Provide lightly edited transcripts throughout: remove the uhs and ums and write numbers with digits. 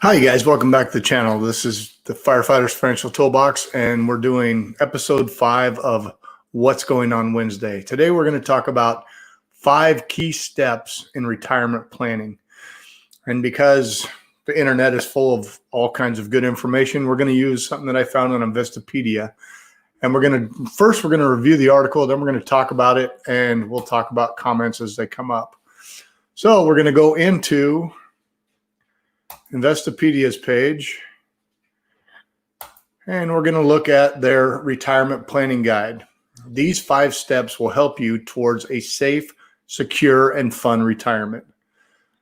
Hi, you guys. Welcome back to the channel. This is the Firefighters Financial Toolbox, and we're doing episode 5 of What's Going On Wednesday. Today, we're going to talk about 5 key steps in retirement planning. And because the internet is full of all kinds of good information, we're going to use something that I found on Investopedia. And we're going to review the article, then we're going to talk about it, and we'll talk about comments as they come up. So we're going to go into Investopedia's page, and we're going to look at their retirement planning guide. These 5 steps will help you towards a safe, secure, and fun retirement.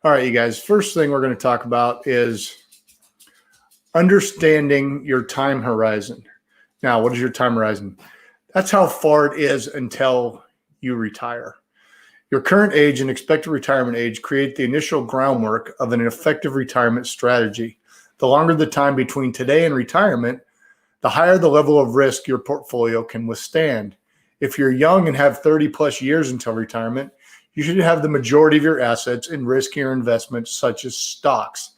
All right, you guys, first thing we're going to talk about is understanding your time horizon. Now, what is your time horizon? That's how far it is until you retire. Your current age and expected retirement age create the initial groundwork of an effective retirement strategy. The longer the time between today and retirement, the higher the level of risk your portfolio can withstand. If you're young and have 30 plus years until retirement, you should have the majority of your assets in riskier investments such as stocks.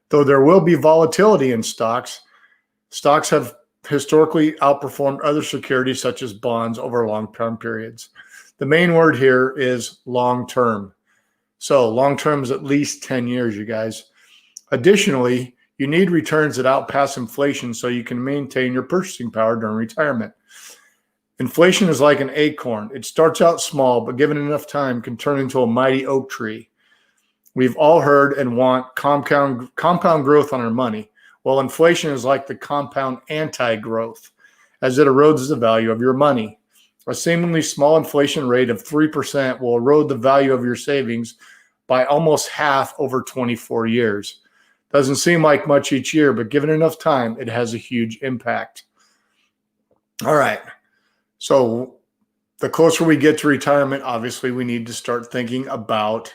Though there will be volatility in stocks have historically outperformed other securities such as bonds over long-term periods. The main word here is long-term. So long-term is at least 10 years, you guys. Additionally, you need returns that outpass inflation so you can maintain your purchasing power during retirement. Inflation is like an acorn. It starts out small, but given enough time can turn into a mighty oak tree. We've all heard and want compound growth on our money. Well, inflation is like the compound anti-growth, as it erodes the value of your money. A seemingly small inflation rate of 3% will erode the value of your savings by almost half over 24 years. Doesn't seem like much each year, but given enough time, it has a huge impact. All right. So the closer we get to retirement, obviously we need to start thinking about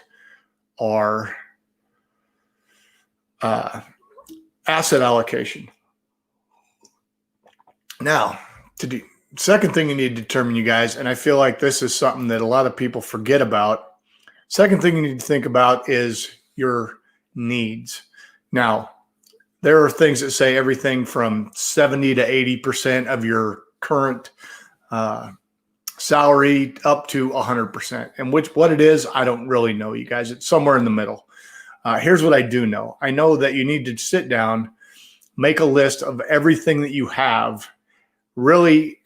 our asset allocation. Now, second thing you need to determine, you guys, and I feel like this is something that a lot of people forget about. Second thing you need to think about is your needs. Now, there are things that say everything from 70 to 80% of your current salary up to 100%. And what it is, I don't really know, you guys. It's somewhere in the middle. Here's what I do know. I know that you need to sit down, make a list of everything that you have, really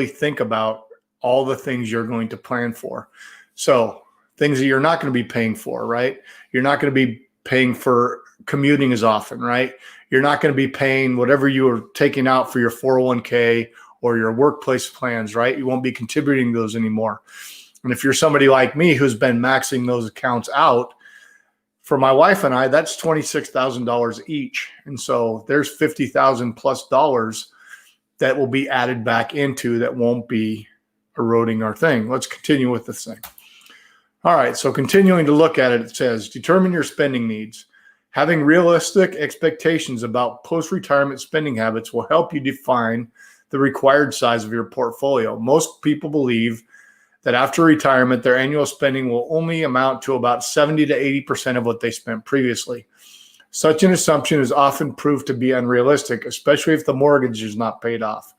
think about all the things you're going to plan for. So things that you're not going to be paying for, right? You're not going to be paying for commuting as often, right? You're not going to be paying whatever you are taking out for your 401k or your workplace plans, right? You won't be contributing those anymore. And if you're somebody like me who's been maxing those accounts out, for my wife and I, that's $26,000 each. And so there's $50,000 plus that will be added back into that won't be eroding our thing. Let's continue with this thing. All right, so continuing to look at it, it says, determine your spending needs. Having realistic expectations about post-retirement spending habits will help you define the required size of your portfolio. Most people believe that after retirement, their annual spending will only amount to about 70 to 80% of what they spent previously. Such an assumption is often proved to be unrealistic, especially if the mortgage is not paid off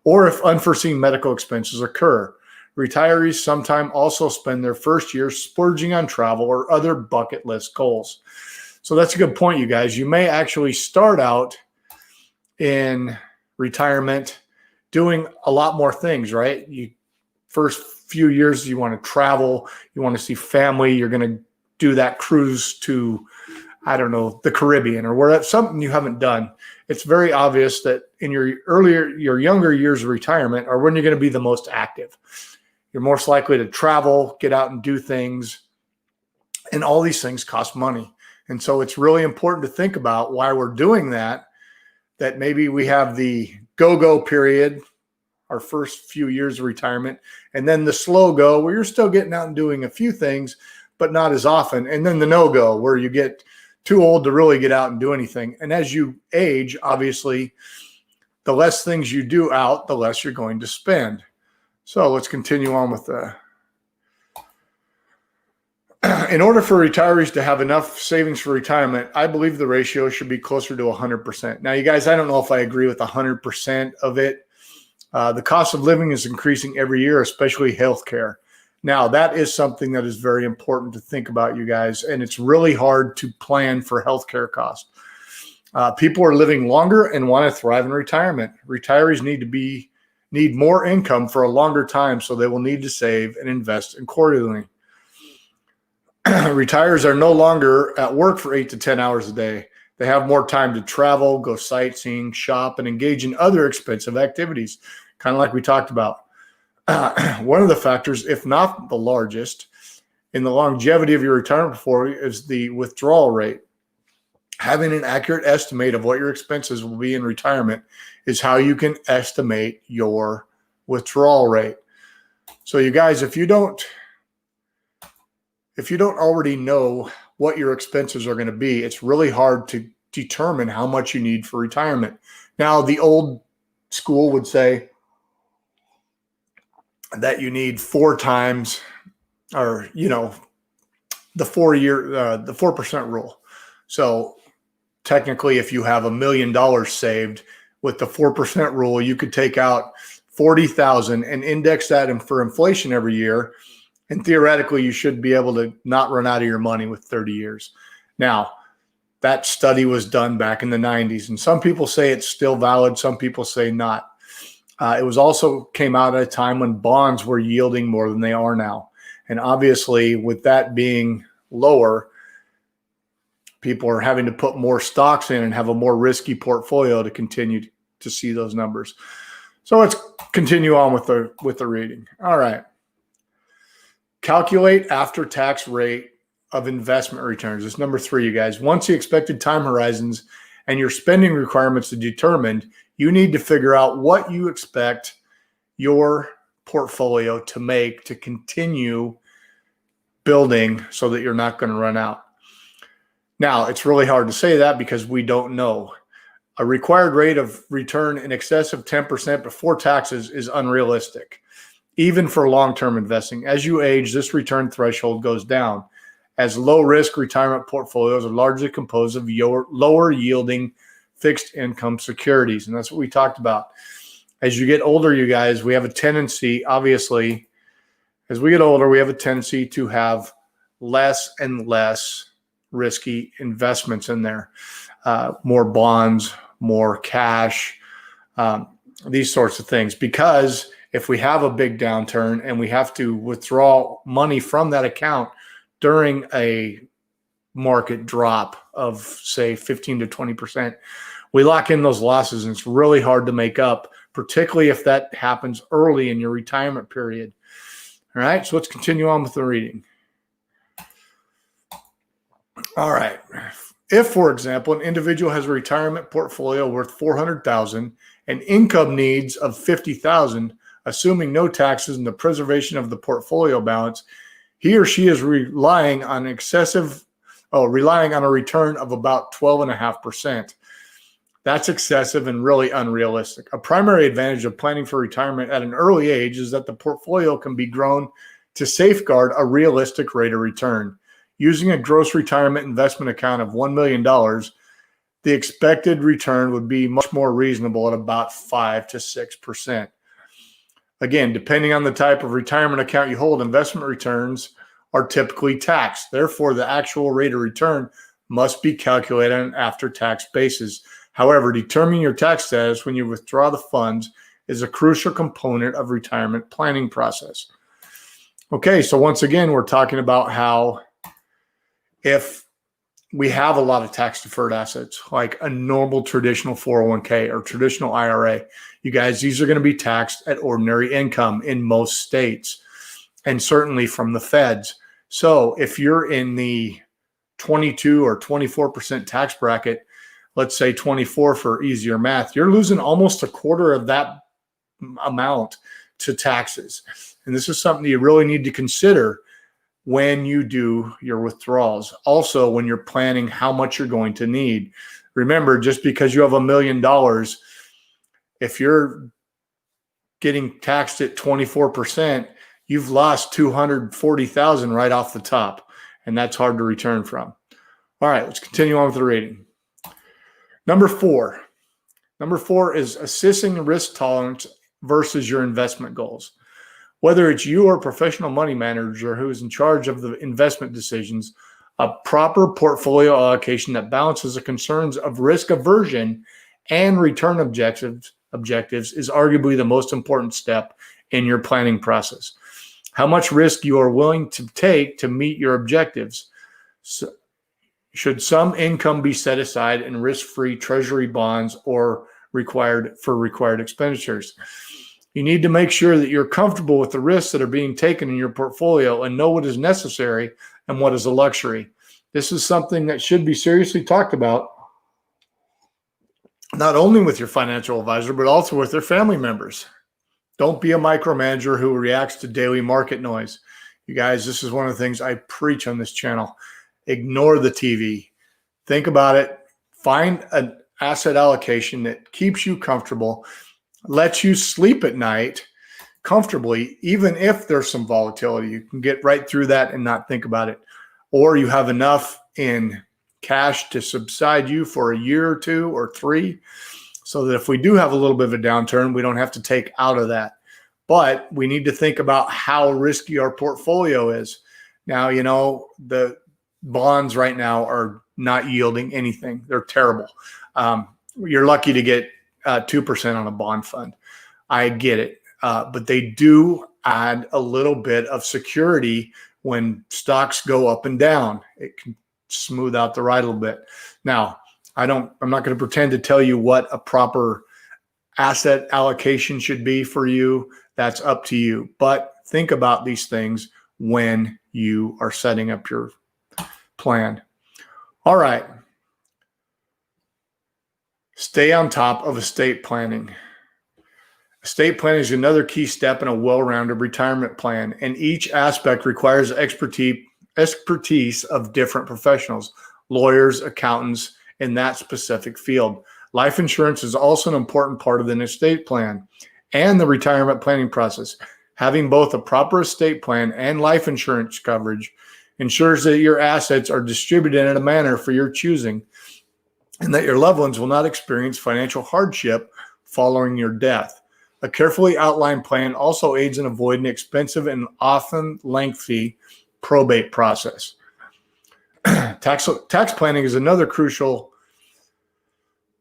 or if unforeseen medical expenses occur. Retirees sometimes also spend their first year splurging on travel or other bucket list goals. So that's a good point, you guys. You may actually start out in retirement doing a lot more things, right? First few years, you want to travel, you want to see family, you're going to do that cruise to, I don't know, the Caribbean or where something you haven't done. It's very obvious that in your younger years of retirement are when you're going to be the most active. You're most likely to travel, get out and do things. And all these things cost money. And so it's really important to think about why we're doing that maybe we have the go-go period, our first few years of retirement, and then the slow go where you're still getting out and doing a few things, but not as often. And then the no-go where you get too old to really get out and do anything. And as you age, obviously, the less things you do out, the less you're going to spend. So let's continue on with the In order for retirees to have enough savings for retirement, I believe the ratio should be closer to 100%. Now, you guys, I don't know if I agree with 100% of it. The cost of living is increasing every year, especially healthcare. Now, that is something that is very important to think about, you guys, and it's really hard to plan for healthcare costs. People are living longer and want to thrive in retirement. Retirees need more income for a longer time, so they will need to save and invest accordingly. Retirees are no longer at work for 8 to 10 hours a day. They have more time to travel, go sightseeing, shop, and engage in other expensive activities, kind of like we talked about. One of the factors, if not the largest, in the longevity of your retirement portfolio is the withdrawal rate. Having an accurate estimate of what your expenses will be in retirement is how you can estimate your withdrawal rate. So you guys, if you don't already know what your expenses are going to be, it's really hard to determine how much you need for retirement. Now, the old school would say that you need 4 times, or, the 4% rule. So technically, if you have $1 million saved with the 4% rule, you could take out $40,000 and index that for inflation every year. And theoretically, you should be able to not run out of your money with 30 years. Now, that study was done back in the 90s, and some people say it's still valid. Some people say not. It was also came out at a time when bonds were yielding more than they are now. And obviously, with that being lower, people are having to put more stocks in and have a more risky portfolio to continue to see those numbers. So let's continue on with the reading. All right. Calculate after-tax rate of investment returns. This is number 3, you guys. Once the expected time horizons and your spending requirements are determined, you need to figure out what you expect your portfolio to make to continue building so that you're not going to run out. Now, it's really hard to say that because we don't know. A required rate of return in excess of 10% before taxes is unrealistic, even for long-term investing. As you age, this return threshold goes down, as low-risk retirement portfolios are largely composed of lower-yielding fixed income securities. And that's what we talked about. As you get older, you guys, we have a tendency, obviously, as we get older, we have a tendency to have less and less risky investments in there. More bonds, more cash, these sorts of things. Because if we have a big downturn and we have to withdraw money from that account during a market drop of, say, 15 to 20%, we lock in those losses, and it's really hard to make up, particularly if that happens early in your retirement period. All right, so let's continue on with the reading. All right. If, for example, an individual has a retirement portfolio worth $400,000 and income needs of $50,000, assuming no taxes and the preservation of the portfolio balance, he or she is relying on a return of about 12.5%. That's excessive and really unrealistic. A primary advantage of planning for retirement at an early age is that the portfolio can be grown to safeguard a realistic rate of return. Using a gross retirement investment account of $1 million, the expected return would be much more reasonable at about 5 to 6%. Again, depending on the type of retirement account you hold, investment returns are typically taxed. Therefore, the actual rate of return must be calculated on an after-tax basis. However, determining your tax status when you withdraw the funds is a crucial component of retirement planning process. Okay, so once again, we're talking about how if we have a lot of tax-deferred assets, like a normal traditional 401k or traditional IRA, you guys, these are going to be taxed at ordinary income in most states, and certainly from the feds. So if you're in the 22 or 24% tax bracket, let's say 24 for easier math, you're losing almost a quarter of that amount to taxes. And this is something you really need to consider when you do your withdrawals. Also, when you're planning how much you're going to need. Remember, just because you have $1 million, if you're getting taxed at 24%, you've lost $240,000 right off the top. and that's hard to return from. All right, let's continue on with the rating. Number four is assessing risk tolerance versus your investment goals. Whether it's you or a professional money manager who is in charge of the investment decisions, a proper portfolio allocation that balances the concerns of risk aversion and return objectives is arguably the most important step in your planning process. How much risk you are willing to take to meet your objectives. So, should some income be set aside in risk-free treasury bonds or required expenditures? You need to make sure that you're comfortable with the risks that are being taken in your portfolio and know what is necessary and what is a luxury. This is something that should be seriously talked about, not only with your financial advisor, but also with their family members. Don't be a micromanager who reacts to daily market noise. You guys, this is one of the things I preach on this channel. Ignore the TV. Think about it. Find an asset allocation that keeps you comfortable, lets you sleep at night comfortably, even if there's some volatility. You can get right through that and not think about it. Or you have enough in cash to subside you for a year or 2 or 3, so that if we do have a little bit of a downturn, we don't have to take out of that. But we need to think about how risky our portfolio is. Now, you know, the bonds right now are not yielding anything. They're terrible. You're lucky to get 2% on a bond fund. I get it. But they do add a little bit of security when stocks go up and down. It can smooth out the ride a little bit. Now, I'm not going to pretend to tell you what a proper asset allocation should be for you. That's up to you. But think about these things when you are setting up your plan. All right. Stay on top of estate planning. Estate planning is another key step in a well-rounded retirement plan, and each aspect requires expertise of different professionals, lawyers, accountants in that specific field. Life insurance is also an important part of an estate plan and the retirement planning process. Having both a proper estate plan and life insurance coverage ensures that your assets are distributed in a manner for your choosing, and that your loved ones will not experience financial hardship following your death. A carefully outlined plan also aids in avoiding expensive and often lengthy probate process. Tax planning is another crucial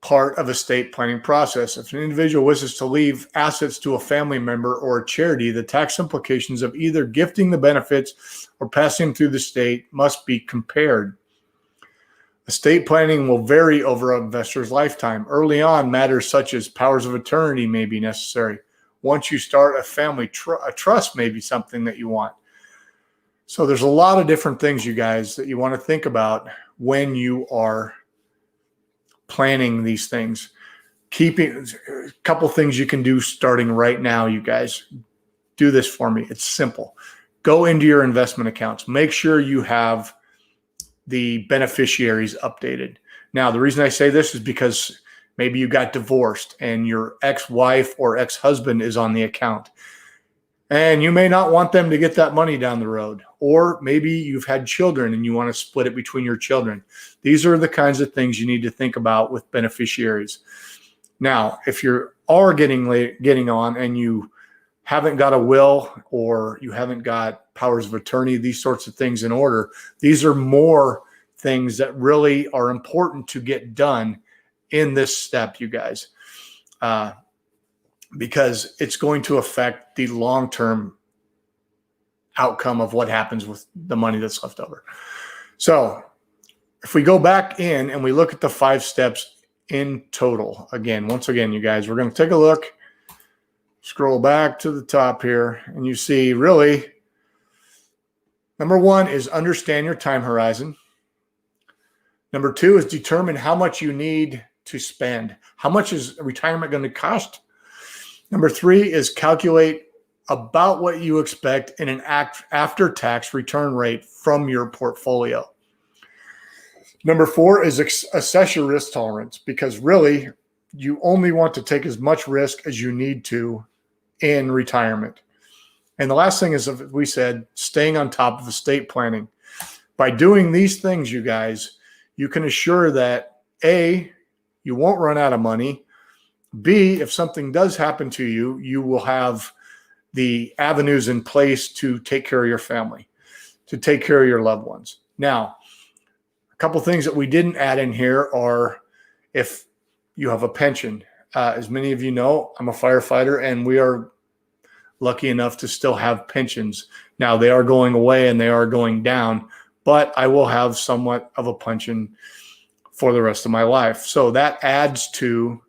part of estate planning process. If an individual wishes to leave assets to a family member or a charity, the tax implications of either gifting the benefits or passing them through the estate must be compared. Estate planning will vary over an investor's lifetime. Early on, matters such as powers of attorney may be necessary. Once you start a family a trust may be something that you want. So there's a lot of different things, you guys, that you want to think about when you are planning these things. Keeping a couple things you can do starting right now, you guys. Do this for me. It's simple. Go into your investment accounts. Make sure you have the beneficiaries updated. Now, the reason I say this is because maybe you got divorced and your ex-wife or ex-husband is on the account. And you may not want them to get that money down the road. Or maybe you've had children and you want to split it between your children. These are the kinds of things you need to think about with beneficiaries. Now, if you are getting on and you haven't got a will or you haven't got powers of attorney, these sorts of things in order, these are more things that really are important to get done in this step, you guys. Because it's going to affect the long-term outcome of what happens with the money that's left over. So if we go back in and we look at the 5 steps in total, once again, you guys, we're going to take a look, scroll back to the top here, and you see really, number 1 is understand your time horizon. Number 2 is determine how much you need to spend. How much is retirement going to cost? Number 3 is calculate about what you expect in an after-tax return rate from your portfolio. Number 4 is assess your risk tolerance, because really you only want to take as much risk as you need to in retirement. And the last thing is, we said, staying on top of estate planning. By doing these things, you guys, you can assure that A, you won't run out of money. B, if something does happen to you, you will have the avenues in place to take care of your family, to take care of your loved ones. Now, a couple things that we didn't add in here are if you have a pension. As many of you know, I'm a firefighter, and we are lucky enough to still have pensions. Now, they are going away and they are going down, but I will have somewhat of a pension for the rest of my life. So that adds to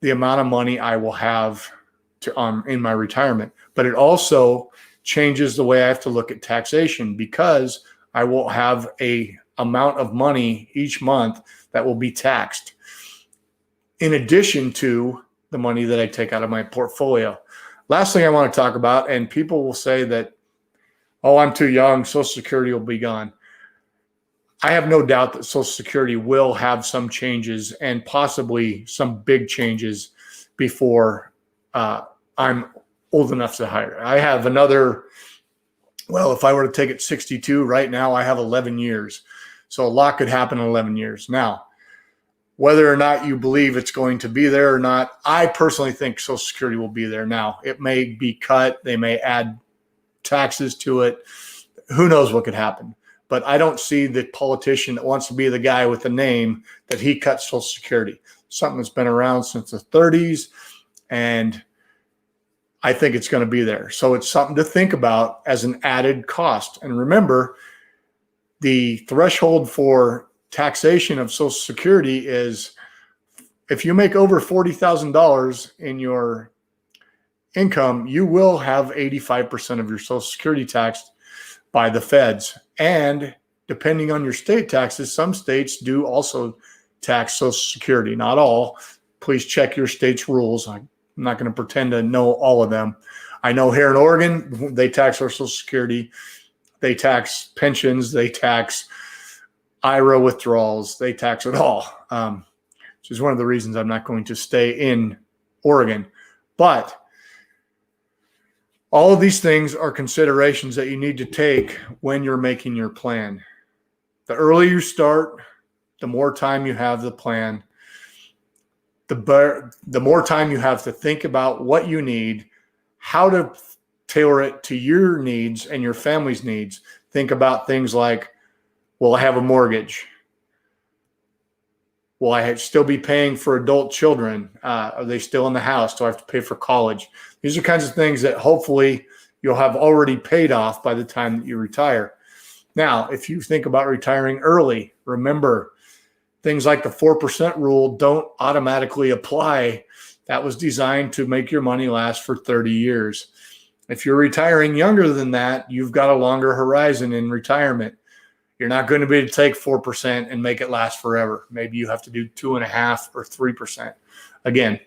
the amount of money I will have in my retirement. But it also changes the way I have to look at taxation, because I will have a amount of money each month that will be taxed, in addition to the money that I take out of my portfolio. Last thing I want to talk about, and people will say that, oh, I'm too young, Social Security will be gone. I have no doubt that Social Security will have some changes, and possibly some big changes, before I'm old enough to hire. I have another, well, if I were to take it 62 right now, I have 11 years. So a lot could happen in 11 years. Now, whether or not you believe it's going to be there or not, I personally think Social Security will be there. Now, it may be cut. They may add taxes to it. Who knows what could happen? But I don't see the politician that wants to be the guy with the name that he cuts Social Security. Something that's been around since the 30s, and I think it's going to be there. So it's something to think about as an added cost. And remember, the threshold for taxation of Social Security is if you make over $40,000 in your income, you will have 85% of your Social Security taxed by the feds. And depending on your state taxes, some states do also tax Social Security. Not all. Please check your state's rules. I'm not going to pretend to know all of them. I know here in Oregon, they tax our Social Security. They tax pensions. They tax IRA withdrawals. They tax it all, which is one of the reasons I'm not going to stay in Oregon. But all of these things are considerations that you need to take when you're making your plan. The earlier you start, the more time you have the plan, the more time you have to think about what you need, how to tailor it to your needs and your family's needs. Think about things like, will I have a mortgage? Will I still be paying for adult children? Are they still in the house? Do I have to pay for college? These are kinds of things that hopefully you'll have already paid off by the time that you retire. Now, if you think about retiring early, remember things like the 4% rule don't automatically apply. That was designed to make your money last for 30 years. If you're retiring younger than that, you've got a longer horizon in retirement. You're not going to be able to take 4% and make it last forever. Maybe you have to do 2.5% or 3%. Again,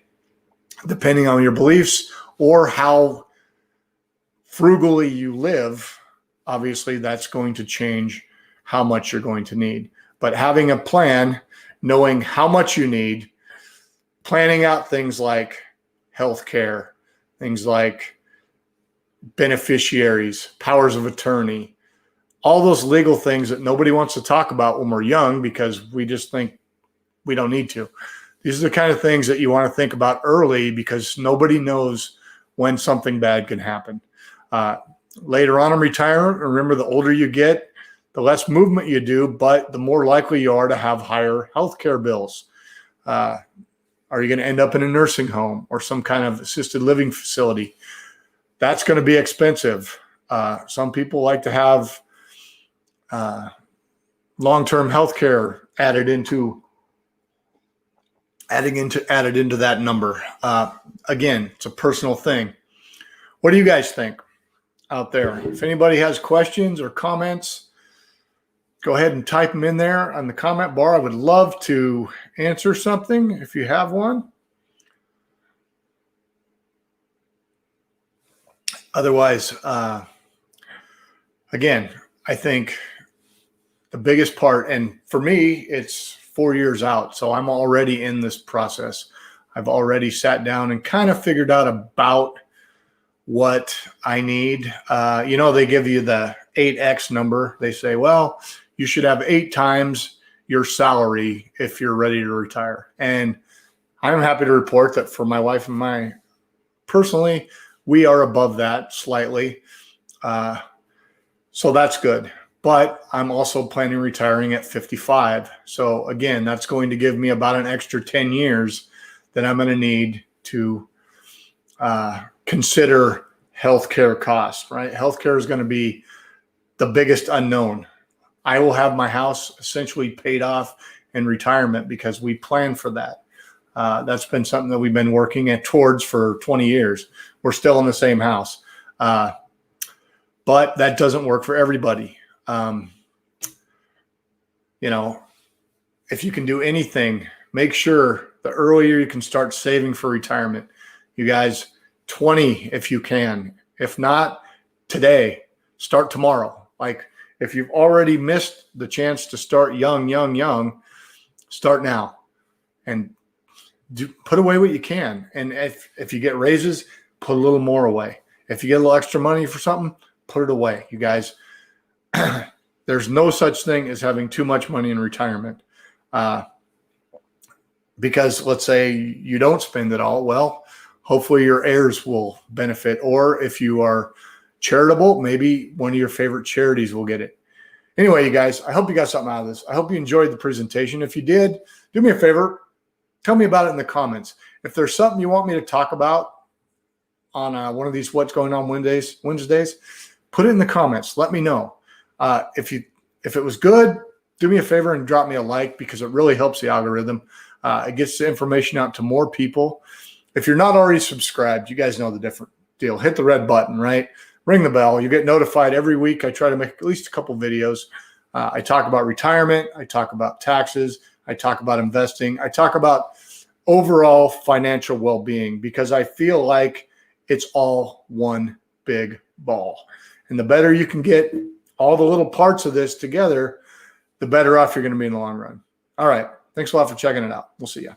depending on your beliefs or how frugally you live, obviously that's going to change how much you're going to need. But having a plan, knowing how much you need, planning out things like healthcare, things like beneficiaries, powers of attorney, all those legal things that nobody wants to talk about when we're young because we just think we don't need to. These are the kind of things that you want to think about early because nobody knows when something bad can happen. Later on in retirement, remember, the older you get, the less movement you do, but the more likely you are to have higher healthcare bills. Are you going to end up in a nursing home or some kind of assisted living facility? That's going to be expensive. Some people like to have long-term healthcare added into that number. Again, it's a personal thing. What do you guys think out there? If anybody has questions or comments, go ahead and type them in there on the comment bar. I would love to answer something if you have one. Otherwise, again, I think the biggest part, and for me, it's 4 years out. So I'm already in this process. I've already sat down and kind of figured out about what I need. They give you the 8X number. They say, well, you should have 8 times your salary if you're ready to retire. And I'm happy to report that for my wife and my personally, we are above that slightly. So that's good. But I'm also planning retiring at 55. So again, that's going to give me about an extra 10 years that I'm going to need to consider healthcare costs, right? Healthcare is going to be the biggest unknown. I will have my house essentially paid off in retirement because we plan for that. That's been something that we've been working towards for 20 years. We're still in the same house. But that doesn't work for everybody. If you can do anything, make sure the earlier you can start saving for retirement. You guys, 20 if you can. If not, today, start tomorrow. Like if you've already missed the chance to start young, start now and put away what you can. And if you get raises, put a little more away. If you get a little extra money for something, put it away. You guys, there's no such thing as having too much money in retirement. Because let's say you don't spend it all. Well, hopefully your heirs will benefit. Or if you are charitable, maybe one of your favorite charities will get it. Anyway, you guys, I hope you got something out of this. I hope you enjoyed the presentation. If you did, do me a favor. Tell me about it in the comments. If there's something you want me to talk about on one of these What's Going On Wednesdays, put it in the comments. Let me know. If it was good, do me a favor and drop me a like because it really helps the algorithm. It gets the information out to more people. If you're not already subscribed, you guys know the different deal. Hit the red button, right? Ring the bell. You get notified every week. I try to make at least a couple videos. I talk about retirement. I talk about taxes. I talk about investing. I talk about overall financial well-being because I feel like it's all one big ball. And the better you can get all the little parts of this together, the better off you're going to be in the long run. All right. Thanks a lot for checking it out. We'll see you.